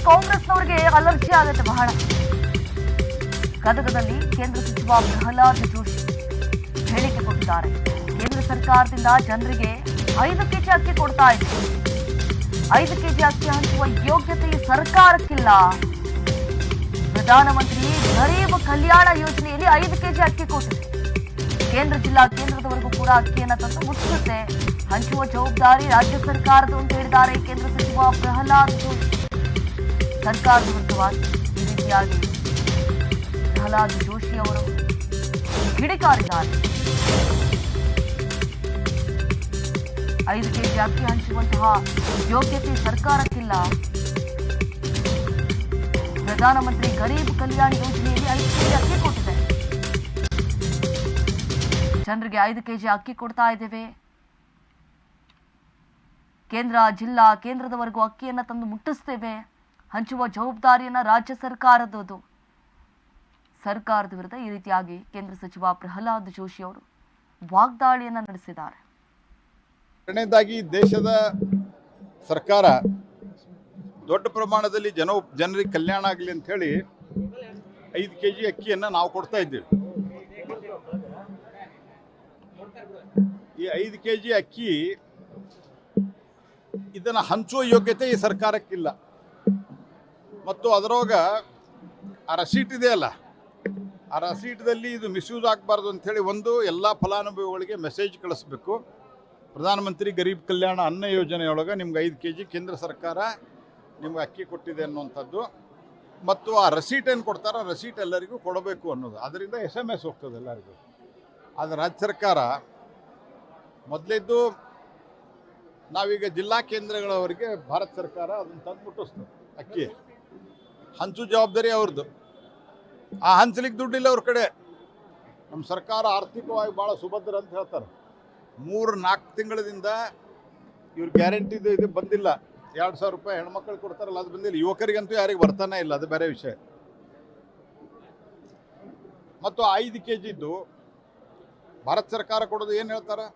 ಕಾಂಗ್ರೆಸ್ನವರಿಗೆ allergy ಆಗುತ್ತೆ ಬಹಳ. ಗದಗದಲ್ಲಿ ಕೇಂದ್ರ ಸಚಿವ ಪ್ರಹ್ಲಾದ್ ಜೋಶಿ ಹೇಳಿಕೆ ಕೊಟ್ಟಿದ್ದಾರೆ. ಕೇಂದ್ರ ಸರ್ಕಾರದಿಂದ ಜನರಿಗೆ 5 ಕೆಜಿ ಅಕ್ಕಿ ಕೊಡ್ತಾ ಇದೆ. 5 ಕೆಜಿ ಅಕ್ಕಿ ಹಂಚುವ ಯೋಗ್ಯತೆ ಸರ್ಕಾರಕ್ಕಿಲ್ಲ. ಪ್ರಧಾನಮಂತ್ರಿ ಗರೀಬ್ ಕಲ್ಯಾಣ ಯೋಜನೆಯಲ್ಲಿ 5 ಕೆಜಿ ಅಕ್ಕಿ ಕೊಟ್ಟಿದೆ. ಕೇಂದ್ರದವರೆಗೂ ಕೂಡ ಅಕ್ಕಿಯನ್ನು ತಂದು ಮುಟ್ಟಿಸುತ್ತೆ. ಹಂಚುವ ಜವಾಬ್ದಾರಿ ರಾಜ್ಯ ಸರ್ಕಾರದ್ದು ಅಂತ ಹೇಳಿದ್ದಾರೆ ಕೇಂದ್ರ ಸಚಿವ ಪ್ರಹ್ಲಾದ್ ಜೋಶಿ. ಸರ್ಕಾರದ ವಿರುದ್ಧವಾಗಿ ಈ ರೀತಿಯಾಗಿ ಪ್ರಹ್ಲಾದ್ ಜೋಶಿ ಅವರು ಕಿಡಿಕಾರಿದ್ದಾರೆ. 5 ಕೆಜಿ ಅಕ್ಕಿ ಹಂಚುವಂತಹ ಯೋಗ್ಯತೆ ಸರ್ಕಾರಕ್ಕಿಲ್ಲ. ಪ್ರಧಾನಮಂತ್ರಿ ಗರೀಬ್ ಕಲ್ಯಾಣ ಯೋಜನೆಯಲ್ಲಿ 5 ಕೆಜಿ ಅಕ್ಕಿ ಕೊಟ್ಟಿದೆ. ಜನರಿಗೆ 5 ಕೆಜಿ ಅಕ್ಕಿ ಕೊಡ್ತಾ ಇದ್ದೇವೆ. ಕೇಂದ್ರ ಜಿಲ್ಲಾ ಕೇಂದ್ರದವರೆಗೂ ಅಕ್ಕಿಯನ್ನು ತಂದು ಮುಟ್ಟಿಸ್ತೇವೆ. ಹಂಚುವ ಜವಾಬ್ದಾರಿಯನ್ನ ರಾಜ್ಯ ಸರ್ಕಾರದ್ದು. ಸರ್ಕಾರದ ವಿರುದ್ಧ ಈ ರೀತಿಯಾಗಿ ಕೇಂದ್ರ ಸಚಿವ ಪ್ರಹ್ಲಾದ್ ಜೋಶಿ ಅವರು ವಾಗ್ದಾಳಿಯನ್ನ ನಡೆಸಿದ್ದಾರೆ. ಎರಡನೇದಾಗಿ ದೇಶದ ಸರ್ಕಾರ ದೊಡ್ಡ ಪ್ರಮಾಣದಲ್ಲಿ ಜನರಿಗೆ ಕಲ್ಯಾಣ ಆಗಲಿ ಅಂತ ಹೇಳಿ 5 ಕೆಜಿ ಅಕ್ಕಿಯನ್ನು ನಾವು ಕೊಡ್ತಾ ಇದ್ದೇವೆ. ಈ 5 ಕೆಜಿ ಅಕ್ಕಿ ಇದನ್ನು ಹಂಚುವ ಯೋಗ್ಯತೆ ಈ ಸರ್ಕಾರಕ್ಕಿಲ್ಲ. ಮತ್ತು ಅದರೊಳಗ ಆ ರಸೀಟ್ ಇದೆಯಲ್ಲ, ಆ ರಸೀಟ್ದಲ್ಲಿ ಇದು ಮಿಸ್ಯೂಸ್ ಆಗಬಾರ್ದು ಅಂಥೇಳಿ ಎಲ್ಲ ಫಲಾನುಭವಿಗಳಿಗೆ ಮೆಸೇಜ್ ಕಳಿಸ್ಬೇಕು. ಪ್ರಧಾನಮಂತ್ರಿ ಗರೀಬ್ ಕಲ್ಯಾಣ ಅನ್ನ ಯೋಜನೆಯೊಳಗೆ ನಿಮ್ಗೆ 5 ಕೆಜಿ ಕೇಂದ್ರ ಸರ್ಕಾರ ನಿಮ್ಗೆ ಅಕ್ಕಿ ಕೊಟ್ಟಿದೆ ಅನ್ನುವಂಥದ್ದು. ಮತ್ತು ಆ ರಸೀಟ್ ಏನು ಕೊಡ್ತಾರೋ ಆ ರಸೀಟ್ ಎಲ್ಲರಿಗೂ ಕೊಡಬೇಕು ಅನ್ನೋದು. ಅದರಿಂದ SMS ಹೋಗ್ತದೆ ಎಲ್ಲರಿಗೂ. ಆದರೆ ರಾಜ್ಯ ಸರ್ಕಾರ ಮೊದಲಿದ್ದು ನಾವೀಗ ಜಿಲ್ಲಾ ಕೇಂದ್ರಗಳವರೆಗೆ ಭಾರತ ಸರ್ಕಾರ ಅದನ್ನು ತಂದು ಮುಟ್ಟಿಸ್ತದೆ. ಅಕ್ಕಿ ಹಂಚು ಜವಾಬ್ದಾರಿ ಅವ್ರದ್ದು. ಆ ಹಂಚಲಿಕ್ಕೆ ದುಡ್ಡಿಲ್ಲ ಅವ್ರ ಕಡೆ. ನಮ್ಮ ಸರ್ಕಾರ ಆರ್ಥಿಕವಾಗಿ ಭಾಳ ಸುಭದ್ರ ಅಂತ ಹೇಳ್ತಾರೆ. 3-4 ತಿಂಗಳಿಂದ ಇವ್ರ ಗ್ಯಾರಂಟಿದು ಇದು ಬಂದಿಲ್ಲ. 2,000 ರೂಪಾಯಿ ಹೆಣ್ಮಕ್ಳು ಕೊಡ್ತಾರಲ್ಲ, ಅದು ಬಂದಿಲ್ಲ. ಯುವಕರಿಗಂತೂ ಯಾರಿಗೆ ಬರ್ತಾನೆ ಇಲ್ಲ, ಅದು ಬೇರೆ ವಿಷಯ. ಮತ್ತು 5 ಕೆಜಿದ್ದು ಭಾರತ ಸರ್ಕಾರ ಕೊಡೋದು ಏನು ಹೇಳ್ತಾರೆ,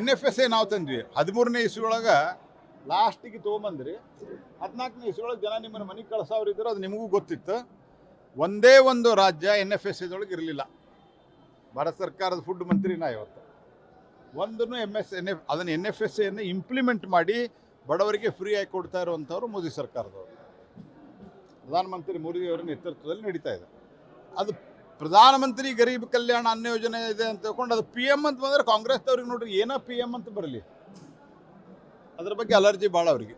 NFSA ನಾವು ತಂದ್ವಿ. 13ನೇ ಇಸ್ವಿಯೊಳಗೆ ಲಾಸ್ಟಿಗೆ ತೊಗೊಂಬಂದ್ರಿ. 14ನೇ ಇಸ್ವಿಯೊಳಗೆ ಜನ ನಿಮ್ಮನ್ನು ಮನೆಗೆ ಕಳ್ಸೋರು ಇದ್ರು, ಅದು ನಿಮಗೂ ಗೊತ್ತಿತ್ತು. ಒಂದೇ ಒಂದು ರಾಜ್ಯ NFSAದೊಳಗೆ ಇರಲಿಲ್ಲ. ಭಾರತ ಸರ್ಕಾರದ ಫುಡ್ ಮಂತ್ರಿನ ಇವತ್ತು ಒಂದನ್ನು ಅದನ್ನು NFSAಯನ್ನು ಇಂಪ್ಲಿಮೆಂಟ್ ಮಾಡಿ ಬಡವರಿಗೆ ಫ್ರೀ ಆಗಿ ಕೊಡ್ತಾ ಇರುವಂಥವ್ರು ಮೋದಿ ಸರ್ಕಾರದವರು. ಪ್ರಧಾನಮಂತ್ರಿ ಮೋದಿಯವರ ನೇತೃತ್ವದಲ್ಲಿ ನಡೀತಾ ಇದೆ. ಅದು ಪ್ರಧಾನಮಂತ್ರಿ ಗರೀಬ್ ಕಲ್ಯಾಣ ಅನ್ನ ಯೋಜನೆ ಇದೆ ಅಂತ ತಿಳ್ಕೊಂಡು ಅದು PM ಅಂತ ಬಂದರೆ ಕಾಂಗ್ರೆಸ್ದವ್ರಿಗೆ ನೋಡ್ರಿ ಏನೋ PM ಅಂತ ಬರಲಿ, ಅದ್ರ ಬಗ್ಗೆ ಅಲರ್ಜಿ ಭಾಳ ಅವರಿಗೆ.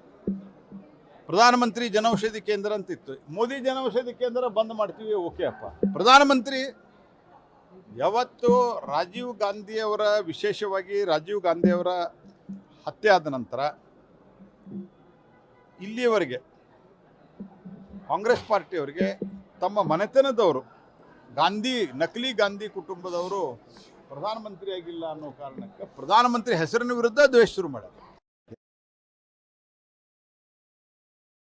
ಪ್ರಧಾನಮಂತ್ರಿ ಜನೌಷಧಿ ಕೇಂದ್ರ ಅಂತಿತ್ತು. ಮೋದಿ ಜನೌಷಧಿ ಕೇಂದ್ರ ಬಂದ್ ಮಾಡ್ತೀವಿ, ಓಕೆ ಅಪ್ಪ. ಪ್ರಧಾನಮಂತ್ರಿ ಯಾವತ್ತು ರಾಜೀವ್ ಗಾಂಧಿಯವರ, ವಿಶೇಷವಾಗಿ ರಾಜೀವ್ ಗಾಂಧಿಯವರ ಹತ್ಯೆ ಆದ ನಂತರ ಇಲ್ಲಿಯವರೆಗೆ ಕಾಂಗ್ರೆಸ್ ಪಾರ್ಟಿಯವರಿಗೆ ತಮ್ಮ ಮನೆತನದವರು ನಕಲಿ ಗಾಂಧಿ ಕುಟುಂಬದವರು ಪ್ರಧಾನಮಂತ್ರಿ ಆಗಿಲ್ಲ ಅನ್ನೋ ಕಾರಣಕ್ಕೆ ಪ್ರಧಾನಮಂತ್ರಿ ಹೆಸರಿನ ವಿರುದ್ಧ ದ್ವೇಷ ಶುರು ಮಾಡ್ಯಾರ.